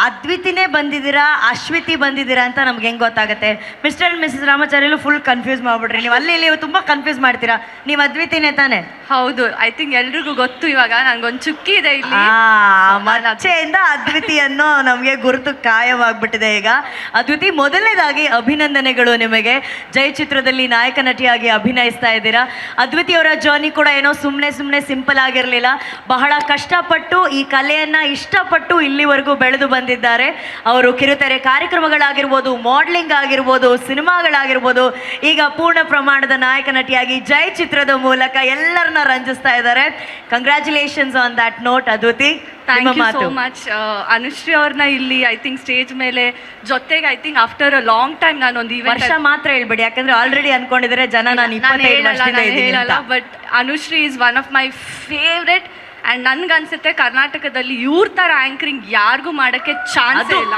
ಅದ್ವಿತಿನೇ ಬಂದಿದ್ದೀರಾ, ಅಶ್ವಿತಿ ಬಂದಿದ್ದೀರಾ ಅಂತ ನಮ್ಗೆ ಹೆಂಗೆ ಗೊತ್ತಾಗುತ್ತೆ? Mister and missus Ramacharyalu full confuse ಮಾಡ್ಬಿಡ್ರಿ ನೀವು. ಅಲ್ಲಿ ಇಲ್ಲಿ ತುಂಬ ಕನ್ಫ್ಯೂಸ್ ಮಾಡ್ತೀರಾ. ನೀವು ಅದ್ವಿತಿನೇ ತಾನೆ? ಹೌದು, ಐ ಥಿಂಕ್ ಎಲ್ರಿಗೂ ಗೊತ್ತು. ಇವಾಗ ನಂಗೊಂದು ಚುಕ್ಕಿ ಇದೆ ಇಲ್ಲಿ, ಮಚ್ಚೆಯಿಂದ ಅದ್ವಿತಿ ಅನ್ನೋ ನಮಗೆ ಗುರುತು ಕಾಯವಾಗ್ಬಿಟ್ಟಿದೆ ಈಗ. ಅದ್ವಿತಿ, ಮೊದಲನೇದಾಗಿ ಅಭಿನಂದನೆಗಳು ನಿಮಗೆ. ಜೈ ಚಿತ್ರದಲ್ಲಿ ನಾಯಕ ನಟಿಯಾಗಿ ಅಭಿನಯಿಸ್ತಾ ಇದ್ದೀರಾ. ಅದ್ವಿತಿ ಅವರ ಜರ್ನಿ ಕೂಡ ಏನೋ ಸುಮ್ಮನೆ ಸಿಂಪಲ್ ಆಗಿರಲಿಲ್ಲ. ಬಹಳ ಕಷ್ಟಪಟ್ಟು ಈ ಕಲೆಯನ್ನ ಇಷ್ಟಪಟ್ಟು ಇಲ್ಲಿವರೆಗೂ ಬೆಳೆದು ಬಂದಿದ್ದಾರೆ. ಅವರು ಕಿರುತೆರೆ ಕಾರ್ಯಕ್ರಮಗಳಾಗಿರ್ಬೋದು, ಮಾಡಲಿಂಗ್ ಆಗಿರ್ಬೋದು, ಸಿನಿಮಾಗಳಾಗಿರ್ಬೋದು, ಈಗ ಪೂರ್ಣ ಪ್ರಮಾಣದ ನಾಯಕ ನಟಿಯಾಗಿ ಜೈ ಚಿತ್ರದ ಮೂಲಕ ಎಲ್ಲರನ್ನ ರಂಜಿಸ್ತಾ ಇದ್ದಾರೆ. Congratulations on that note Adviti. Thank you so much. Anushree ಅವ್ರನ್ನ ಇಲ್ಲಿ ಐ ಥಿಂಕ್ ಸ್ಟೇಜ್ ಮೇಲೆ ಜೊತೆಗೆ I think after a long time ನಾನೊಂದು ವರ್ಷ ಮಾತ್ರ ಹೇಳ್ಬೇಡಿ, ಯಾಕಂದ್ರೆ ಆಲ್ರೆಡಿ ಅನ್ಕೊಂಡಿದ್ರೆ ಜನ ನಾನು 25 ವರ್ಷದಿಂದ ಹೇಳಲ್ಲ. But Anushree is one of my favourite. And ನನ್ಗನ್ಸುತ್ತೆ ಕರ್ನಾಟಕದಲ್ಲಿ ಇವ್ರ ಥರ ಆ್ಯಂಕರಿಂಗ್ ಯಾರಿಗೂ ಮಾಡೋಕ್ಕೆ ಚಾನ್ಸ್ ಇಲ್ಲ.